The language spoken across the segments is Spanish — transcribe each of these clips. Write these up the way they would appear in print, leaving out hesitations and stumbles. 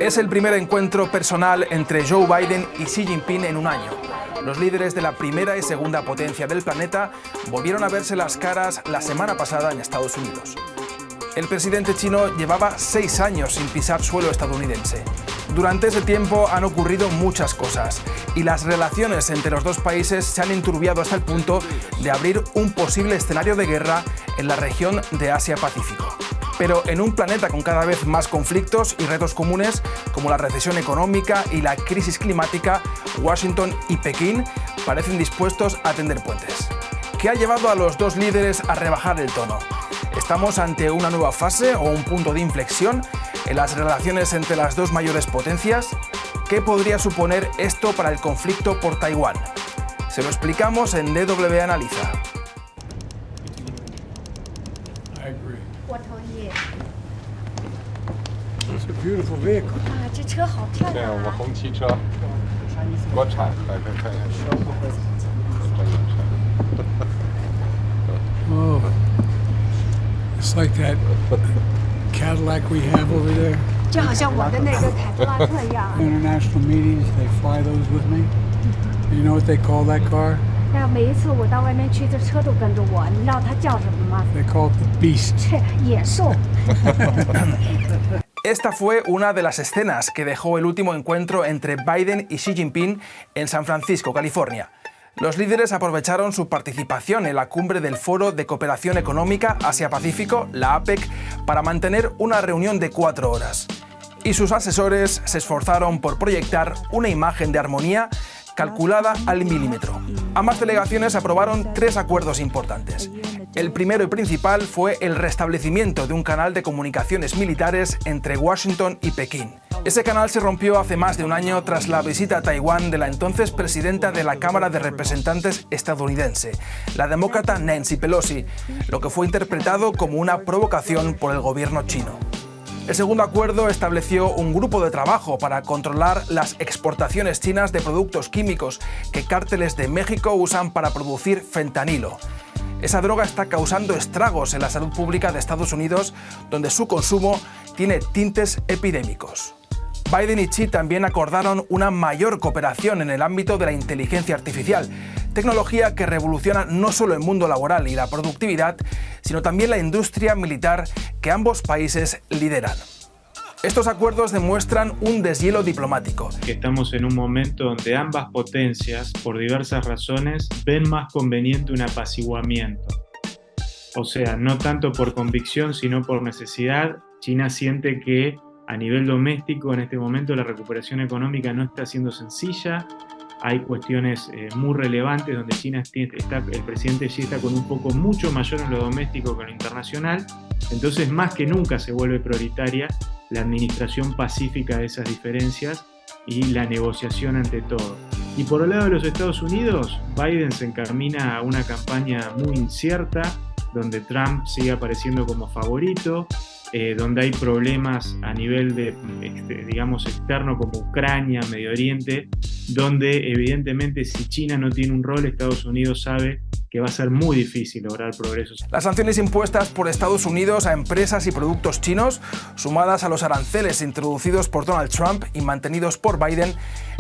Es el primer encuentro personal entre Joe Biden y Xi Jinping en un año. Los líderes de la primera y segunda potencia del planeta volvieron a verse las caras la semana pasada en Estados Unidos. El presidente chino llevaba 6 años sin pisar suelo estadounidense. Durante ese tiempo han ocurrido muchas cosas y las relaciones entre los dos países se han enturbiado hasta el punto de abrir un posible escenario de guerra en la región de Asia-Pacífico. Pero en un planeta con cada vez más conflictos y retos comunes como la recesión económica y la crisis climática, Washington y Pekín parecen dispuestos a tender puentes. ¿Qué ha llevado a los dos líderes a rebajar el tono? ¿Estamos ante una nueva fase o un punto de inflexión en las relaciones entre las dos mayores potencias? ¿Qué podría suponer esto para el conflicto por Taiwán? Se lo explicamos en DW Analiza. It's a beautiful vehicle. 这车好漂亮啊！我红旗车，国产，来看一下。 Oh, it's like that Cadillac we have over there. 就好像我的那个凯迪拉克一样。 International meetings, they fly those with me. You know what they call that car? 但是每一次我到外面去，这车都跟着我。你知道它叫什么吗？ They call it the Beast. 野兽。 Esta fue una de las escenas que dejó el último encuentro entre Biden y Xi Jinping en San Francisco, California. Los líderes aprovecharon su participación en la cumbre del Foro de Cooperación Económica Asia-Pacífico, la APEC, para mantener una reunión de 4 horas. Y sus asesores se esforzaron por proyectar una imagen de armonía calculada al milímetro. Ambas delegaciones aprobaron 3 acuerdos importantes. El primero y principal fue el restablecimiento de un canal de comunicaciones militares entre Washington y Pekín. Ese canal se rompió hace más de un año tras la visita a Taiwán de la entonces presidenta de la Cámara de Representantes estadounidense, la demócrata Nancy Pelosi, lo que fue interpretado como una provocación por el gobierno chino. El segundo acuerdo estableció un grupo de trabajo para controlar las exportaciones chinas de productos químicos que cárteles de México usan para producir fentanilo. Esa droga está causando estragos en la salud pública de Estados Unidos, donde su consumo tiene tintes epidémicos. Biden y Xi también acordaron una mayor cooperación en el ámbito de la inteligencia artificial, tecnología que revoluciona no solo el mundo laboral y la productividad, sino también la industria militar que ambos países lideran. Estos acuerdos demuestran un deshielo diplomático. Estamos en un momento donde ambas potencias, por diversas razones, ven más conveniente un apaciguamiento. O sea, no tanto por convicción, sino por necesidad. China siente que a nivel doméstico en este momento la recuperación económica no está siendo sencilla. Hay cuestiones muy relevantes donde el presidente Xi está con un foco mucho mayor en lo doméstico que en lo internacional. Entonces, más que nunca se vuelve prioritaria la administración pacífica de esas diferencias y la negociación ante todo. Y por el lado de los Estados Unidos, Biden se encamina a una campaña muy incierta, donde Trump sigue apareciendo como favorito, donde hay problemas a nivel digamos externo como Ucrania, Medio Oriente, donde evidentemente si China no tiene un rol, Estados Unidos sabe que va a ser muy difícil lograr progresos. Las sanciones impuestas por Estados Unidos a empresas y productos chinos, sumadas a los aranceles introducidos por Donald Trump y mantenidos por Biden,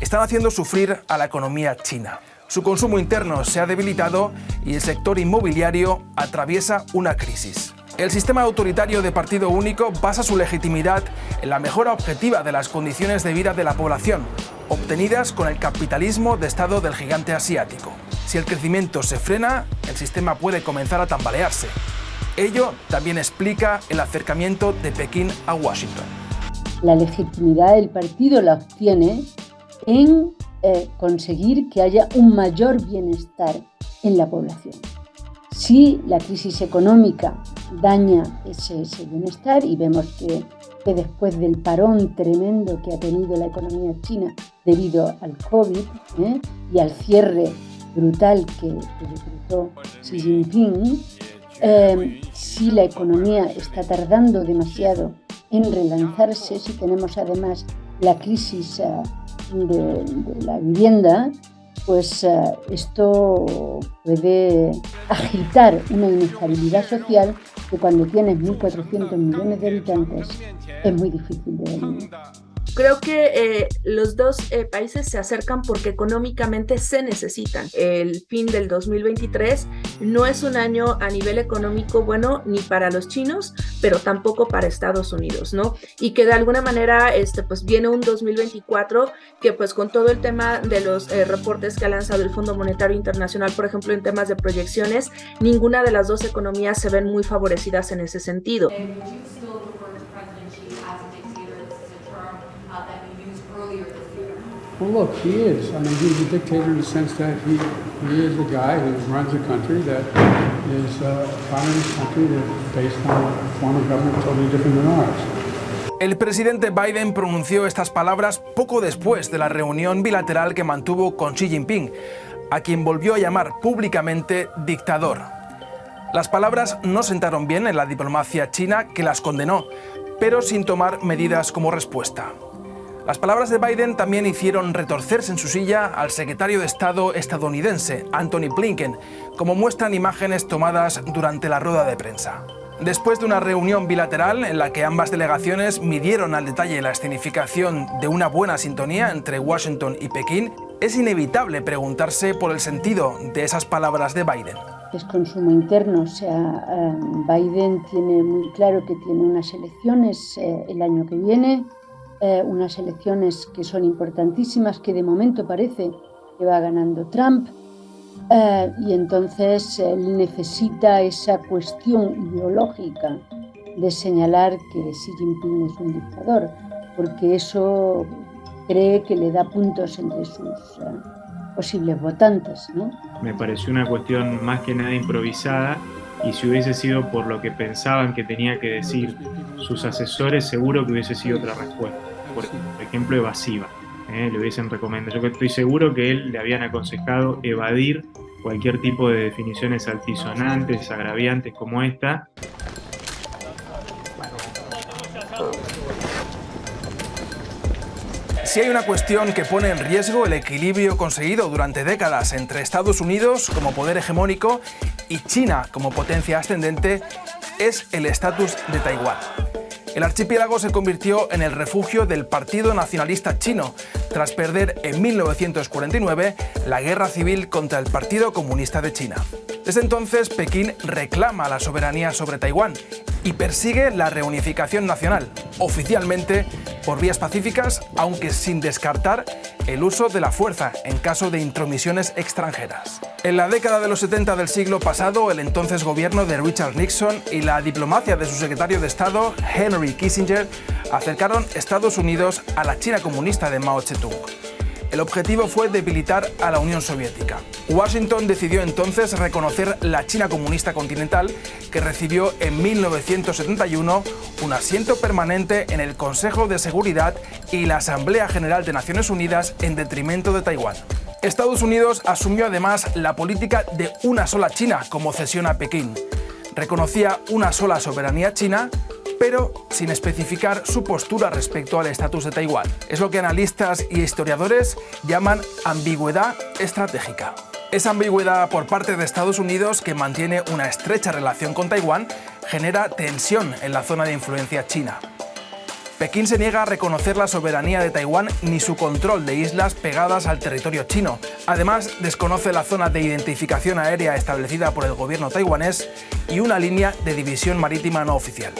están haciendo sufrir a la economía china. Su consumo interno se ha debilitado y el sector inmobiliario atraviesa una crisis. El sistema autoritario de partido único basa su legitimidad en la mejora objetiva de las condiciones de vida de la población, obtenidas con el capitalismo de Estado del gigante asiático. Si el crecimiento se frena, el sistema puede comenzar a tambalearse. Ello también explica el acercamiento de Pekín a Washington. La legitimidad del partido la obtiene en conseguir que haya un mayor bienestar en la población. Si la crisis económica daña ese bienestar, y vemos que después del parón tremendo que ha tenido la economía china debido al COVID y al cierre brutal que decretó Xi Jinping, si la economía está tardando demasiado en relanzarse, si tenemos además la crisis de la vivienda, pues esto puede agitar una inestabilidad social que cuando tienes 1.400 millones de habitantes es muy difícil de eliminar. Creo que los dos países se acercan porque económicamente se necesitan. El fin del 2023 no es un año a nivel económico bueno ni para los chinos, pero tampoco para Estados Unidos, ¿no? Y que de alguna manera pues viene un 2024 que pues con todo el tema de los reportes que ha lanzado el Fondo Monetario Internacional, por ejemplo, en temas de proyecciones, ninguna de las dos economías se ven muy favorecidas en ese sentido. Well, look, he is. I mean, he's a dictator in the sense that he is a guy who runs a country that is a communist country that's based on a form of government totally different than ours. El presidente Biden pronunció estas palabras poco después de la reunión bilateral que mantuvo con Xi Jinping, a quien volvió a llamar públicamente dictador. Las palabras no sentaron bien en la diplomacia china, que las condenó, pero sin tomar medidas como respuesta. Las palabras de Biden también hicieron retorcerse en su silla al secretario de Estado estadounidense, Antony Blinken, como muestran imágenes tomadas durante la rueda de prensa. Después de una reunión bilateral en la que ambas delegaciones midieron al detalle la escenificación de una buena sintonía entre Washington y Pekín, es inevitable preguntarse por el sentido de esas palabras de Biden. Es consumo interno, o sea, Biden tiene muy claro que tiene unas elecciones el año que viene, unas elecciones que son importantísimas, que de momento parece que va ganando Trump, y entonces él necesita esa cuestión ideológica de señalar que Xi Jinping es un dictador, porque eso cree que le da puntos entre sus posibles votantes, ¿no? Me pareció una cuestión más que nada improvisada, y si hubiese sido por lo que pensaban que tenía que decir sus asesores, seguro que hubiese sido otra respuesta. Por ejemplo, evasiva. Le hubiesen recomendado. Yo estoy seguro que él le habían aconsejado evadir cualquier tipo de definiciones altisonantes, agraviantes como esta. Si hay una cuestión que pone en riesgo el equilibrio conseguido durante décadas entre Estados Unidos como poder hegemónico y China como potencia ascendente, es el estatus de Taiwán. El archipiélago se convirtió en el refugio del Partido Nacionalista Chino, tras perder en 1949 la guerra civil contra el Partido Comunista de China. Desde entonces, Pekín reclama la soberanía sobre Taiwán y persigue la reunificación nacional, oficialmente por vías pacíficas, aunque sin descartar el uso de la fuerza en caso de intromisiones extranjeras. En la década de los 70 del siglo pasado, el entonces gobierno de Richard Nixon y la diplomacia de su secretario de Estado, Henry Kissinger, acercaron Estados Unidos a la China comunista de Mao Zedong. El objetivo fue debilitar a la Unión Soviética. Washington decidió entonces reconocer la China comunista continental, que recibió en 1971 un asiento permanente en el Consejo de Seguridad y la Asamblea General de Naciones Unidas en detrimento de Taiwán. Estados Unidos asumió además la política de una sola China como cesión a Pekín. Reconocía una sola soberanía china, pero sin especificar su postura respecto al estatus de Taiwán. Es lo que analistas y historiadores llaman ambigüedad estratégica. Esa ambigüedad por parte de Estados Unidos, que mantiene una estrecha relación con Taiwán, genera tensión en la zona de influencia china. Pekín se niega a reconocer la soberanía de Taiwán ni su control de islas pegadas al territorio chino. Además, desconoce la zona de identificación aérea establecida por el gobierno taiwanés y una línea de división marítima no oficial.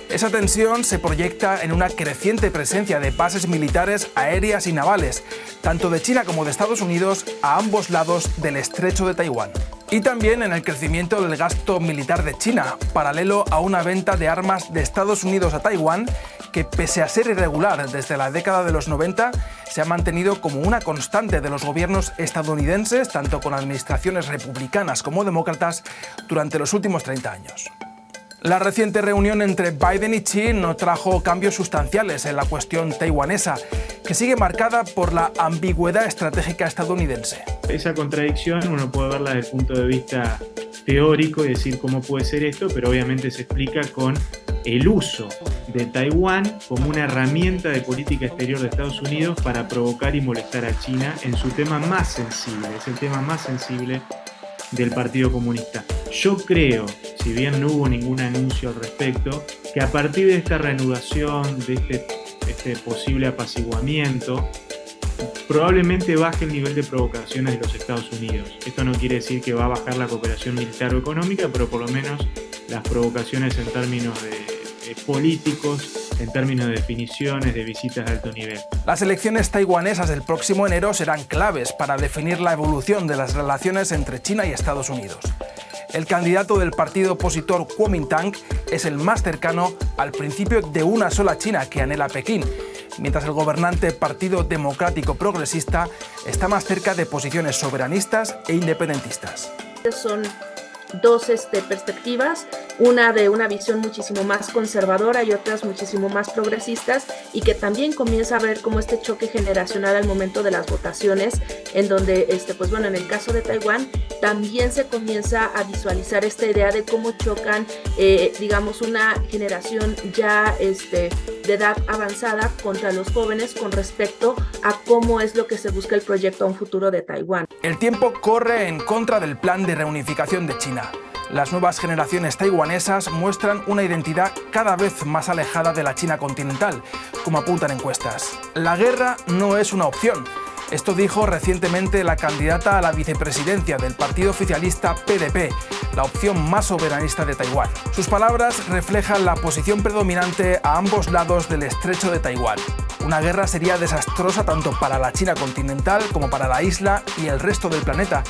Esa tensión se proyecta en una creciente presencia de bases militares aéreas y navales, tanto de China como de Estados Unidos, a ambos lados del estrecho de Taiwán. Y también en el crecimiento del gasto militar de China, paralelo a una venta de armas de Estados Unidos a Taiwán, que pese a ser irregular desde la década de los 90, se ha mantenido como una constante de los gobiernos estadounidenses, tanto con administraciones republicanas como demócratas, durante los últimos 30 años. La reciente reunión entre Biden y Xi no trajo cambios sustanciales en la cuestión taiwanesa, que sigue marcada por la ambigüedad estratégica estadounidense. Esa contradicción uno puede verla desde el punto de vista teórico y decir cómo puede ser esto, pero obviamente se explica con el uso de Taiwán como una herramienta de política exterior de Estados Unidos para provocar y molestar a China en su tema más sensible, es el tema más sensible del Partido Comunista. Yo creo, si bien no hubo ningún anuncio al respecto, que a partir de esta reanudación, de este posible apaciguamiento, probablemente baje el nivel de provocaciones de los Estados Unidos. Esto no quiere decir que va a bajar la cooperación militar o económica, pero por lo menos las provocaciones en términos de políticos, en términos de definiciones, de visitas de alto nivel. Las elecciones taiwanesas del próximo enero serán claves para definir la evolución de las relaciones entre China y Estados Unidos. El candidato del partido opositor Kuomintang es el más cercano al principio de una sola China que anhela Pekín, mientras el gobernante Partido Democrático Progresista está más cerca de posiciones soberanistas e independentistas. Son dos perspectivas, una de una visión muchísimo más conservadora y otras muchísimo más progresistas, y que también comienza a ver como este choque generacional al momento de las votaciones, en donde, pues bueno, en el caso de Taiwán también se comienza a visualizar esta idea de cómo chocan, digamos, una generación ya de edad avanzada contra los jóvenes con respecto a cómo es lo que se busca el proyecto a un futuro de Taiwán. El tiempo corre en contra del plan de reunificación de China. Las nuevas generaciones taiwanesas muestran una identidad cada vez más alejada de la China continental, como apuntan encuestas. La guerra no es una opción. Esto dijo recientemente la candidata a la vicepresidencia del partido oficialista PDP, la opción más soberanista de Taiwán. Sus palabras reflejan la posición predominante a ambos lados del estrecho de Taiwán. Una guerra sería desastrosa tanto para la China continental como para la isla y el resto del planeta,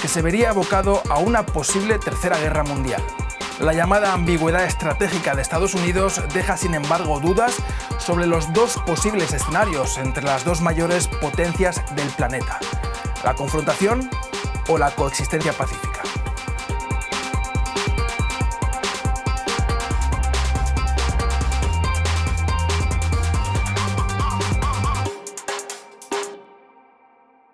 que se vería abocado a una posible tercera guerra mundial. La llamada ambigüedad estratégica de Estados Unidos deja sin embargo dudas sobre los dos posibles escenarios entre las dos mayores potencias del planeta: la confrontación o la coexistencia pacífica.